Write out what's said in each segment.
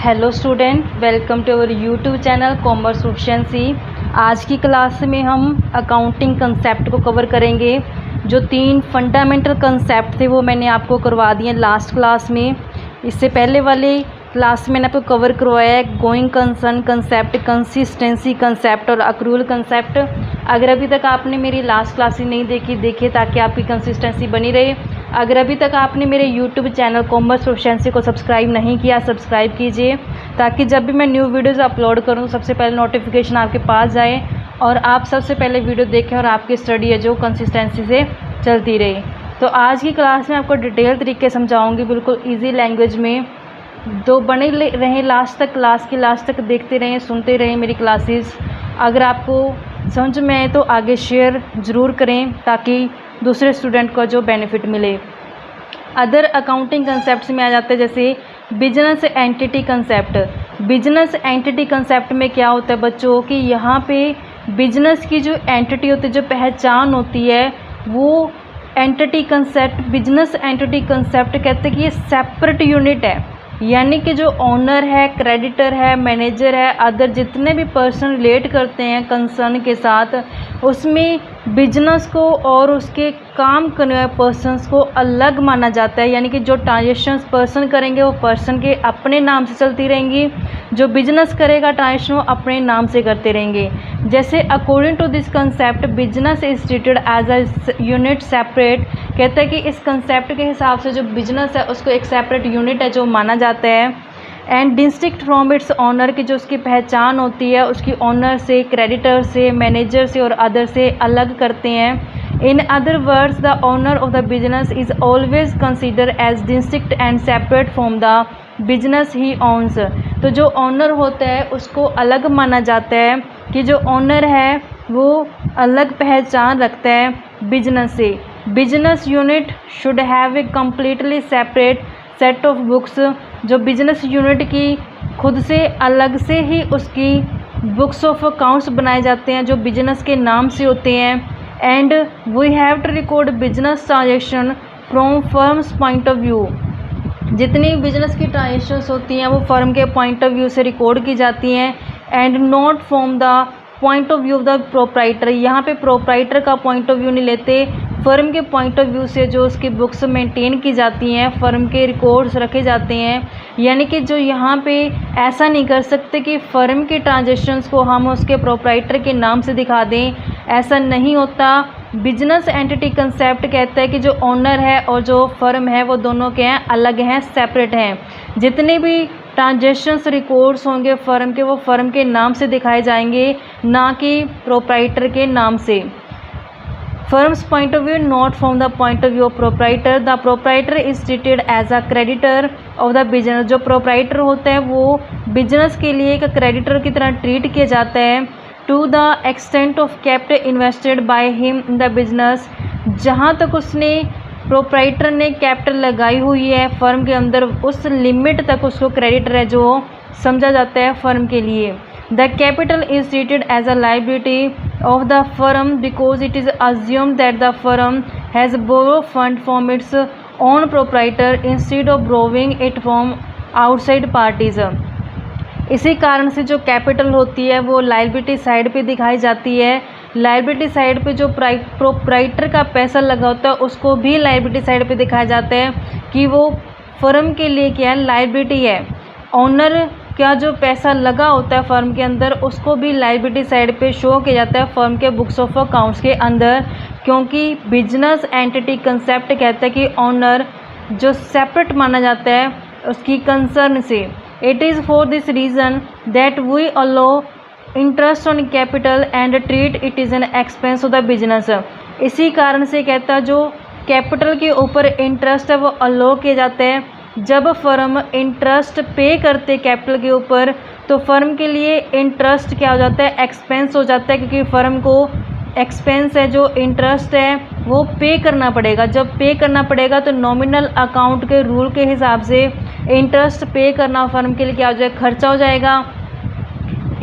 Hello student, welcome to our YouTube channel commerce proficiency. आज की class में हम अकाउंटिंग कंसेप्ट को कवर करेंगे। जो 3 फंडामेंटल कंसेप्ट थे वो मैंने आपको करवा दिए लास्ट क्लास में। इससे पहले वाले क्लास में मैंने आपको कवर करवाया है going concern concept, consistency concept और अक्रूवल कंसेप्ट। अगर अभी तक आपने मेरी लास्ट क्लास नहीं देखिए ताकि आपकी कंसिस्टेंसी बनी रहे। अगर अभी तक आपने मेरे यूट्यूब चैनल कॉमर्स प्रोफिशिएंसी को सब्सक्राइब नहीं किया, सब्सक्राइब कीजिए ताकि जब भी मैं न्यू वीडियोस अपलोड करूं सबसे पहले नोटिफिकेशन आपके पास जाए और आप सबसे पहले वीडियो देखें और आपकी स्टडी है जो कंसिस्टेंसी से चलती रहे। तो आज की क्लास में आपको डिटेल तरीके समझाऊंगी, बिल्कुल ईजी लैंग्वेज में। तो बने रहें लास्ट तक, क्लास की लास्ट तक देखते रहें, सुनते रहें मेरी क्लासेस। अगर आपको समझ में आए तो आगे शेयर ज़रूर करें ताकि दूसरे स्टूडेंट को जो बेनिफिट मिले। अदर अकाउंटिंग कंसेप्ट्स में आ जाते हैं जैसे business entity concept. Business entity concept में क्या होता है बच्चों कि यहाँ पे बिजनेस की जो एंटिटी होती है, जो पहचान होती है, वो entity concept, business entity concept कहते हैं कि ये सेपरेट यूनिट है। यानी कि जो ओनर है, क्रेडिटर है, मैनेजर है, अदर जितने भी पर्सन रिलेट करते हैं कंसर्न के साथ, उसमें बिजनेस को और उसके काम करने वाले पर्सनस को अलग माना जाता है। यानी कि जो ट्रांजेक्शन्स पर्सन करेंगे वो पर्सन के अपने नाम से चलती रहेंगी, जो बिजनेस करेगा ट्रांजेक्शन वो अपने नाम से करते रहेंगे। जैसे according to this concept business is treated as a unit separate. कहता है कि इस कंसेप्ट के हिसाब से जो बिजनेस है उसको एक सेपरेट यूनिट है जो माना जाता है। And distinct from its owner की जो उसकी पहचान होती है उसकी ऑनर से, क्रेडिटर से, मैनेजर से और अदर से अलग करते हैं। In other words the owner of the business is always consider as distinct and separate from the business he owns. तो जो ऑनर होता है उसको अलग माना जाता है कि जो ऑनर है वो अलग पहचान रखता है बिजनेस से। Business unit should have a completely separate set of books. जो बिजनेस यूनिट की खुद से अलग से ही उसकी बुक्स ऑफ अकाउंट्स बनाए जाते हैं जो बिजनेस के नाम से होते हैं। And we have to record business transaction from firms point of view. जितनी बिजनेस की ट्रांजेक्शन्स होती हैं वो फर्म के पॉइंट ऑफ व्यू से रिकॉर्ड की जाती हैं and not from the point of view of the proprietor. यहाँ पे प्रोप्राइटर का पॉइंट ऑफ व्यू नहीं लेते, फर्म के पॉइंट ऑफ व्यू से जो उसकी बुक्स मेंटेन की जाती हैं, फर्म के रिकॉर्ड्स रखे जाते हैं। यानी कि जो यहाँ पे ऐसा नहीं कर सकते कि फ़र्म के ट्रांजेक्शन्स को हम उसके प्रोप्राइटर के नाम से दिखा दें, ऐसा नहीं होता। बिजनेस एंटिटी कंसेप्ट कहता है कि जो ओनर है और जो फर्म है वो दोनों के हैं, अलग हैं, सेपरेट हैं। जितने भी ट्रांजेक्शन्स रिकॉर्ड्स होंगे फर्म के वो फर्म के नाम से दिखाए जाएंगे, ना कि प्रोप्राइटर के नाम से। Firm's point of view not from the point of view of proprietor. The proprietor is treated as a creditor of the business. जो proprietor होता है वो बिजनेस के लिए एक क्रेडिटर की तरह ट्रीट किया जाता है। To the extent of capital invested by him in the business, जहाँ तक उसने प्रोप्राइटर ने कैपिटल लगाई हुई है फर्म के अंदर उस लिमिट तक उसको क्रेडिटर है जो समझा जाता है फर्म के लिए। The capital is treated as a liability of the firm because it is assumed that the firm has borrowed fund from its own proprietor instead of borrowing it from outside parties. इसी कारण से जो capital होती है वो liability side पे दिखाई जाती है। लायबिलिटी साइड पे जो प्रोप्राइटर का पैसा लगा होता है उसको भी लायबिलिटी साइड पे दिखाया जाता है कि वो फर्म के लिए क्या है, लायबिलिटी है। ऑनर क्या जो पैसा लगा होता है फर्म के अंदर उसको भी लायबिलिटी साइड पे शो किया जाता है फर्म के बुक्स ऑफ अकाउंट्स के अंदर, क्योंकि बिजनेस एंटिटी कंसेप्ट कहता है कि ऑनर जो सेपरेट माना जाता है उसकी कंसर्न से। It is for this reason that we allow interest on capital and treat it is an expense of the business. इसी कारण से कहता है जो कैपिटल के ऊपर इंटरेस्ट है वो अलो किया जाता है। जब फर्म इंटरेस्ट पे करते कैपिटल के ऊपर तो फर्म के लिए इंटरेस्ट क्या हो जाता है, एक्सपेंस हो जाता है, क्योंकि फर्म को एक्सपेंस है जो इंटरेस्ट है वो पे करना पड़ेगा। जब पे करना पड़ेगा तो नॉमिनल अकाउंट के रूल के हिसाब से इंटरेस्ट पे करना फर्म के लिए क्या हो जाएगा, खर्चा हो जाएगा।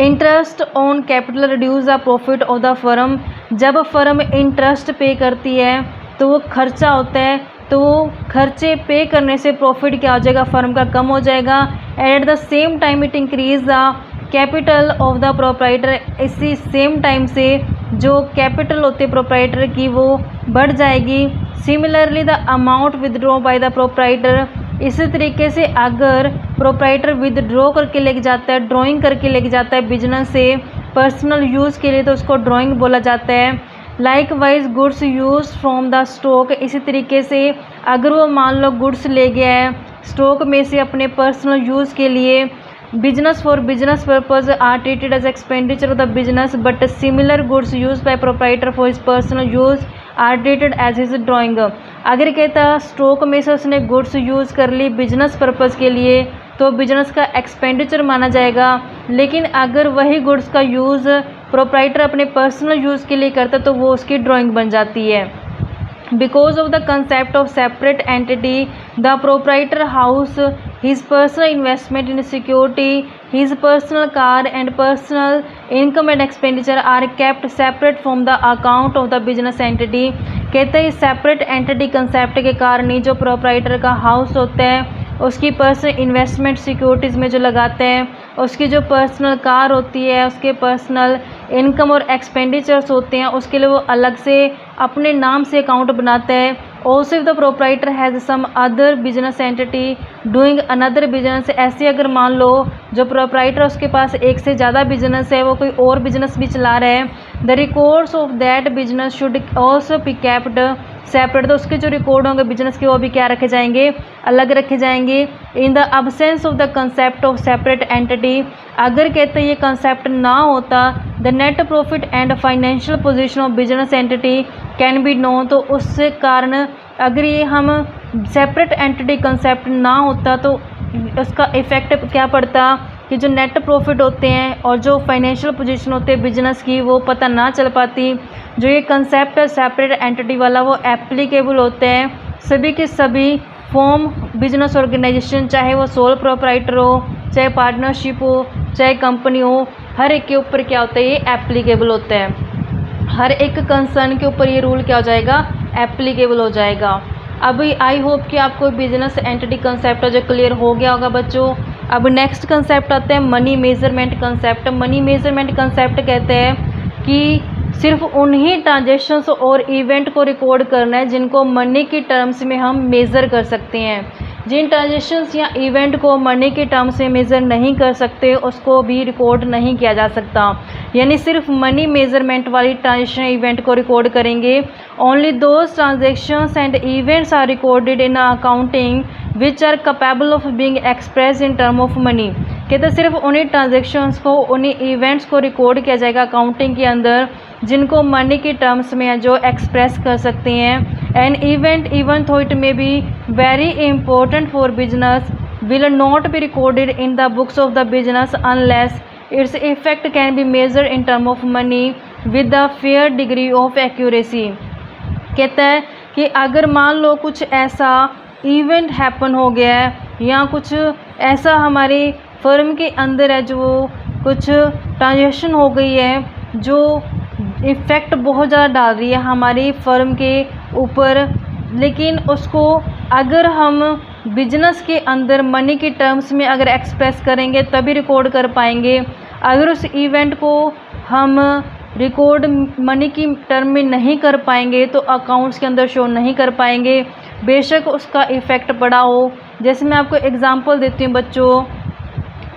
Interest on capital reduce the profit of the firm. जब फर्म इंटरेस्ट पे करती है तो वो खर्चा होता है तो खर्चे पे करने से प्रॉफिट क्या हो जाएगा, फर्म का कम हो जाएगा। At the same time it increase the capital of the proprietor, इसी सेम टाइम से जो कैपिटल होती है प्रोप्राइटर की वो बढ़ जाएगी। Similarly the amount withdraw by the proprietor, इसी तरीके से अगर प्रोप्राइटर विदड्रॉ करके लेके जाता है, ड्राइंग करके लेके जाता है बिजनेस से पर्सनल यूज़ के लिए, तो उसको ड्राइंग बोला जाता है। Like wise goods use from the stock, इसी तरीके से अगर वो मान लो गुड्स ले गया है स्टॉक में से अपने पर्सनल यूज़ के लिए, business for business purpose are treated as expenditure of the business but similar goods use by proprietor for his personal use are treated as his drawing. अगर कहता स्टॉक में से उसने गुड्स यूज़ कर ली business purpose के लिए तो business का एक्सपेंडिचर माना जाएगा, लेकिन अगर वही गुड्स का यूज़ प्रोप्राइटर अपने पर्सनल यूज़ के लिए करता तो वो उसकी ड्राइंग बन जाती है। Because of the concept of separate entity, the proprietor house his personal investment in security, his personal car and personal income and expenditure are kept separate from the account of the business entity। कहते हैं separate entity concept के कारण ही जो proprietor का house होता है उसकी personal investment securities में जो लगाते हैं, उसकी जो पर्सनल कार होती है, उसके पर्सनल इनकम और एक्सपेंडिचर्स होते हैं, उसके लिए वो अलग से अपने नाम से अकाउंट बनाता है। Also if the proprietor has some other business entity doing another business, ऐसे अगर मान लो जो प्रोप्राइटर उसके पास एक से ज़्यादा बिजनेस है, वो कोई और बिजनेस भी चला रहा है, the records of that business should also be kept separate, तो उसके जो रिकॉर्ड होंगे बिजनेस के वो भी क्या रखे जाएंगे, अलग रखे जाएंगे। In the absence of the concept of separate entity, अगर कहते हैं ये कंसेप्ट ना होता the net profit and financial position of business entity can be know, तो उससे कारण अगर ये हम सेपरेट एंटिटी कंसेप्ट ना होता तो उसका इफ़ेक्ट क्या पड़ता कि जो नेट प्रॉफिट होते हैं और जो फाइनेंशियल पोजीशन होते हैं बिजनेस की वो पता ना चल पाती। जो ये कंसेप्ट है सेपरेट एंटिटी वाला वो एप्लीकेबल होते हैं सभी के सभी फॉर्म बिजनेस ऑर्गेनाइजेशन, चाहे वो सोल प्रोप्राइटर हो, चाहे पार्टनरशिप हो, चाहे कंपनी हो, हर एक के ऊपर क्या होता है ये एप्लीकेबल होता है। हर एक कंसर्न के ऊपर ये रूल क्या हो जाएगा, एप्लीकेबल हो जाएगा। अब आई होप कि आपको बिजनेस एंटिटी कंसेप्ट जो क्लियर हो गया होगा बच्चों। अब नेक्स्ट कंसेप्ट आते हैं money measurement concept. Money measurement concept कहते हैं कि सिर्फ उन्हीं ट्रांजेक्शन्स और इवेंट को रिकॉर्ड करना है जिनको मनी की टर्म्स में हम मेज़र कर सकते हैं। जिन ट्रांजेक्शन्स या इवेंट को मनी के टर्म्स में मेज़र नहीं कर सकते उसको भी रिकॉर्ड नहीं किया जा सकता, यानी सिर्फ मनी मेजरमेंट वाली ट्रांजेक्शन इवेंट को रिकॉर्ड करेंगे। Only those transactions and events are recorded in accounting which are capable of being express in term of money. कहते सिर्फ उन्हीं ट्रांजेक्शन्स को, उन्हीं इवेंट्स को रिकॉर्ड किया जाएगा अकाउंटिंग के अंदर जिनको मनी के टर्म्स में है जो एक्सप्रेस कर सकते हैं। एन इवेंट इवन थो it may be very important for business will not be recorded in the books of the business unless its effect can be measured in term of money with the fair degree of accuracy. कहता है कि अगर मान लो कुछ ऐसा event happen हो गया है या कुछ ऐसा हमारी फर्म के अंदर है जो कुछ ट्रांजेक्शन हो गई है जो इफ़ेक्ट बहुत ज़्यादा डाल रही है हमारी फर्म के ऊपर, लेकिन उसको अगर हम बिजनेस के अंदर मनी की टर्म्स में अगर एक्सप्रेस करेंगे तभी रिकॉर्ड कर पाएंगे। अगर उस इवेंट को हम रिकॉर्ड मनी की टर्म में नहीं कर पाएंगे तो अकाउंट्स के अंदर शो नहीं कर पाएंगे, बेशक उसका इफ़ेक्ट पड़ा हो। जैसे मैं आपको एग्जांपल देती हूँ बच्चों,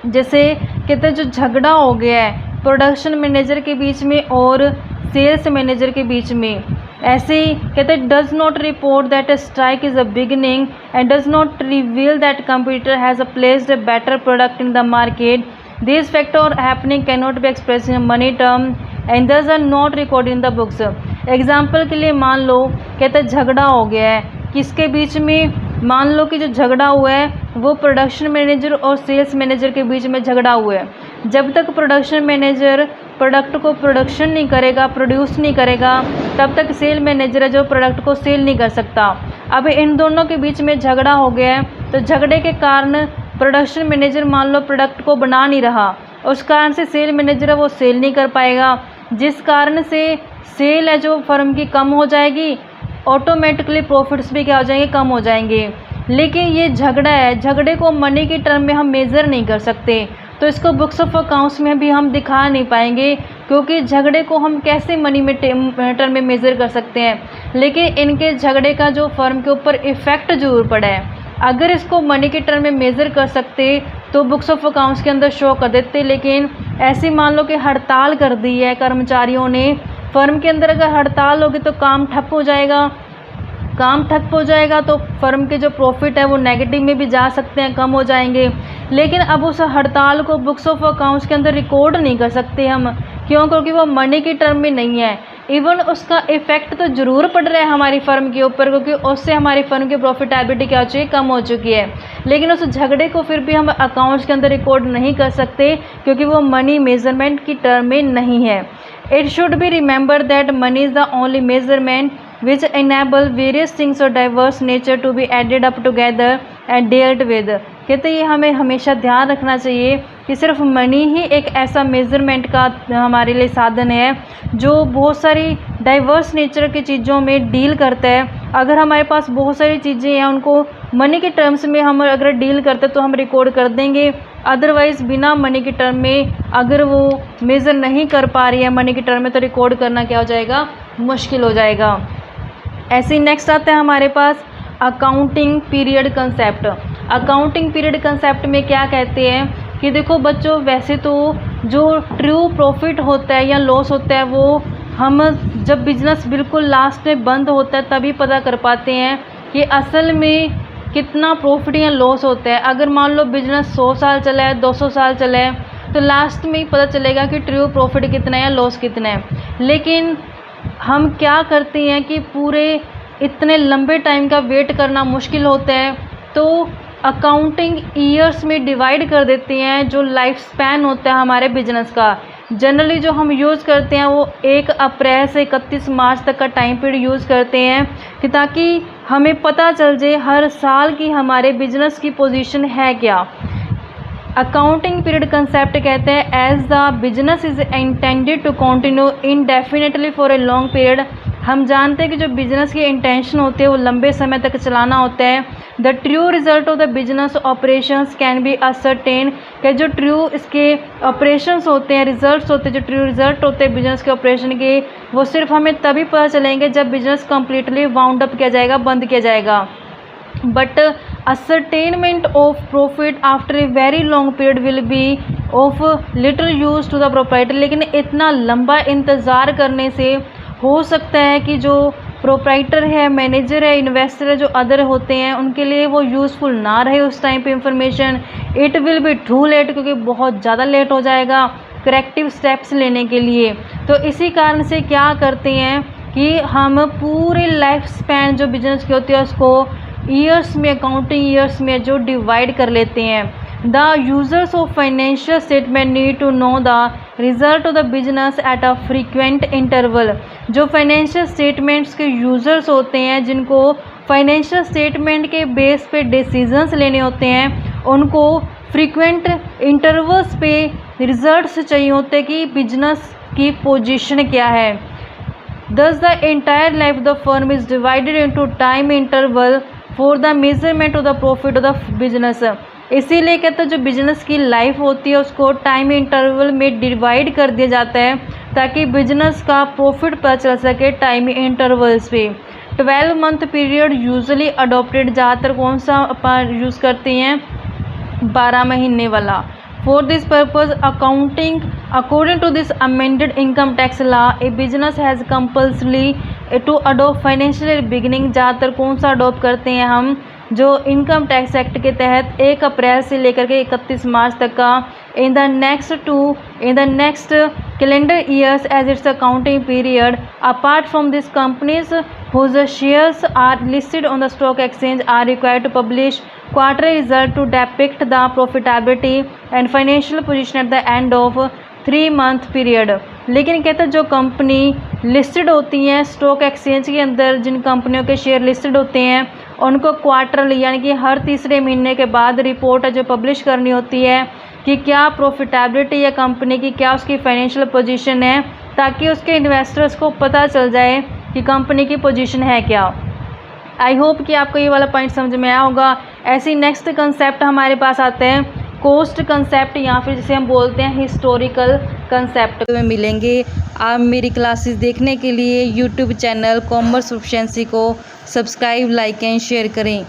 जैसे कहते हैं जो झगड़ा हो गया है प्रोडक्शन मैनेजर के बीच में और सेल्स मैनेजर के बीच में, ऐसे ही कहते हैं does not report that strike is a beginning and does not reveal that competitor has placed a better product in the market, this factor happening can not be express in money term and this are not record in the books. Example के लिए मान लो कहते हैं झगड़ा हो गया है किसके बीच में, मान लो कि जो झगड़ा हुआ है वो प्रोडक्शन मैनेजर और सेल्स मैनेजर के बीच में झगड़ा हुआ है। जब तक प्रोडक्शन मैनेजर प्रोडक्ट को प्रोडक्शन नहीं करेगा, प्रोड्यूस नहीं करेगा, तब तक सेल मैनेजर है जो प्रोडक्ट को सेल नहीं कर सकता। अब इन दोनों के बीच में झगड़ा हो गया है तो झगड़े के कारण प्रोडक्शन मैनेजर मान लो प्रोडक्ट को बना नहीं रहा, उस कारण से सेल मैनेजर है वो सेल नहीं कर पाएगा, जिस कारण से सेल है जो फर्म की कम हो जाएगी ऑटोमेटिकली प्रॉफिट्स भी क्या हो जाएंगे, कम हो जाएंगे। लेकिन ये झगड़ा है, झगड़े को मनी की टर्म में हम मेज़र नहीं कर सकते, तो इसको बुक्स ऑफ अकाउंट्स में भी हम दिखा नहीं पाएंगे, क्योंकि झगड़े को हम कैसे मनी में टर्म में मेज़र कर सकते हैं। लेकिन इनके झगड़े का जो फर्म के ऊपर इफ़ेक्ट जरूर पड़ा है, अगर इसको मनी के टर्म में मेज़र कर सकते तो बुक्स ऑफ अकाउंट्स के अंदर शो कर देते। लेकिन ऐसे मान लो कि हड़ताल कर दी है कर्मचारियों ने, फर्म के अंदर अगर हड़ताल होगी तो काम ठप हो जाएगा, काम ठप हो जाएगा तो फर्म के जो प्रॉफिट है वो नेगेटिव में भी जा सकते हैं, कम हो जाएंगे। लेकिन अब उस हड़ताल को बुक्स ऑफ अकाउंट्स के अंदर रिकॉर्ड नहीं कर सकते हम, क्यों? क्योंकि वो मनी की टर्म में नहीं है। इवन उसका इफ़ेक्ट तो ज़रूर पड़ रहा है हमारी फर्म के ऊपर, क्योंकि उससे हमारी फर्म की प्रॉफिटेबिलिटी क्या हो चुकी है, कम हो चुकी है। लेकिन उस झगड़े को फिर भी हम अकाउंट्स के अंदर रिकॉर्ड नहीं कर सकते, क्योंकि वो मनी मेजरमेंट की टर्म में नहीं है। It should be remember that money is the only measurement which enable various things of diverse nature to be added up together and dealt with। कहते ये हमें हमेशा ध्यान रखना चाहिए कि सिर्फ मनी ही एक ऐसा मेज़रमेंट का हमारे लिए साधन है जो बहुत सारी डाइवर्स नेचर की चीज़ों में डील करता है। अगर हमारे पास बहुत सारी चीज़ें हैं, उनको मनी के टर्म्स में हम अगर डील करते तो हम रिकॉर्ड कर देंगे, अदरवाइज़ बिना मनी के टर्म में अगर वो मेज़र नहीं कर पा रही है मनी के टर्म में, तो रिकॉर्ड करना क्या हो जाएगा, मुश्किल हो जाएगा। ऐसे ही नेक्स्ट आता है हमारे पास accounting period concept. Accounting period concept में क्या कहते हैं कि देखो बच्चों, वैसे तो जो ट्रू प्रॉफिट होता है या लॉस होता है वो हम जब बिजनेस बिल्कुल लास्ट में बंद होता है तभी पता कर पाते हैं कि असल में कितना प्रॉफिट या लॉस होता है। अगर मान लो बिजनेस 100 साल चला है, 200 साल चला है, तो लास्ट में ही पता चलेगा कि ट्रू प्रॉफिट कितना है या लॉस कितना है। लेकिन हम क्या करते हैं कि पूरे इतने लंबे टाइम का वेट करना मुश्किल होता है, तो अकाउंटिंग ईयर्स में डिवाइड कर देते हैं जो लाइफ स्पैन होता है हमारे बिजनेस का। जनरली जो हम यूज़ करते हैं वो 1 अप्रैल से 31 मार्च तक का टाइम पीरियड यूज़ करते हैं कि ताकि हमें पता चल जाए हर साल की हमारे बिजनेस की पोजीशन है क्या। अकाउंटिंग पीरियड कंसेप्ट कहते हैं as the business is intended to continue indefinitely for a long period. हम जानते हैं कि जो बिजनेस की इंटेंशन होती है वो लंबे समय तक चलाना होता है। The true result of the business operations can be ascertain, कि जो ट्रू इसके ऑपरेशंस होते हैं, रिजल्ट्स होते हैं, जो ट्रू रिजल्ट होते हैं बिजनेस के ऑपरेशन के, वो सिर्फ हमें तभी पता चलेंगे जब बिजनेस कम्प्लीटली वाउंड अप किया जाएगा, बंद किया जाएगा। But ascertainment of profit after a very long period will be of little use to the proprietor। लेकिन इतना लंबा इंतज़ार करने से हो सकता है कि जो प्रोप्राइटर है, मैनेजर है, इन्वेस्टर है, जो अदर होते हैं, उनके लिए वो यूज़फुल ना रहे उस टाइम पे information. It will be too late, क्योंकि बहुत ज़्यादा लेट हो जाएगा करेक्टिव स्टेप्स लेने के लिए। तो इसी कारण से क्या करते हैं कि हम पूरे लाइफ स्पैन जो बिजनेस की होती है उसको ईयर्स में, अकाउंटिंग ईयर्स में जो डिवाइड कर लेते हैं। The users of financial statement need to know the result of the business at a frequent interval. जो फाइनेंशियल स्टेटमेंट्स के यूज़र्स होते हैं, जिनको फाइनेंशियल स्टेटमेंट के बेस पे डिसीजंस लेने होते हैं, उनको फ्रीक्वेंट इंटरवल्स पे रिजल्ट्स चाहिए होते हैं कि बिजनेस की पोजीशन क्या है। Thus the entire life of the firm is divided into time interval for the measurement of the profit of the business। इसीलिए कहते हैं जो बिजनेस की लाइफ होती है उसको टाइम इंटरवल में डिवाइड कर दिया जाता है ताकि बिजनेस का प्रॉफिट पता चल सके टाइम इंटरवल्स पे। 12 मंथ पीरियड यूजुअली अडोप्टेड, ज़्यादातर कौन सा अपन यूज़ करते हैं, 12 महीने वाला। For this purpose, accounting according to this amended income tax law, a business has compulsory to adopt financial beginning। ज़्यादातर कौन सा अडोप्ट करते हैं हम, जो इनकम टैक्स एक्ट के तहत 1 अप्रैल से लेकर के 31 मार्च तक का in the next calendar years as its accounting period. Apart from this companies whose shares are listed on the stock exchange are required to publish quarterly result to depict the profitability and financial position at the end of 3 month period। लेकिन कहते हैं जो company listed होती हैं stock exchange के अंदर, जिन कंपनियों के शेयर लिस्टेड होते हैं, उनको क्वार्टरली यानी कि हर तीसरे महीने के बाद रिपोर्ट जो पब्लिश करनी होती है कि क्या प्रॉफिटेबिलिटी है कंपनी की, क्या उसकी फाइनेंशियल पोजीशन है, ताकि उसके इन्वेस्टर्स को पता चल जाए कि कंपनी की पोजीशन है क्या। आई होप कि आपको ये वाला पॉइंट समझ में आया होगा। ऐसे नेक्स्ट कंसेप्ट हमारे पास आते हैं कोस्ट कंसेप्ट, या फिर जिसे हम बोलते हैं हिस्टोरिकल कंसेप्ट में मिलेंगे। आप मेरी क्लासेस देखने के लिए यूट्यूब चैनल कॉमर्स प्रोफिशिएंसी को सब्सक्राइब, लाइक एंड शेयर करें।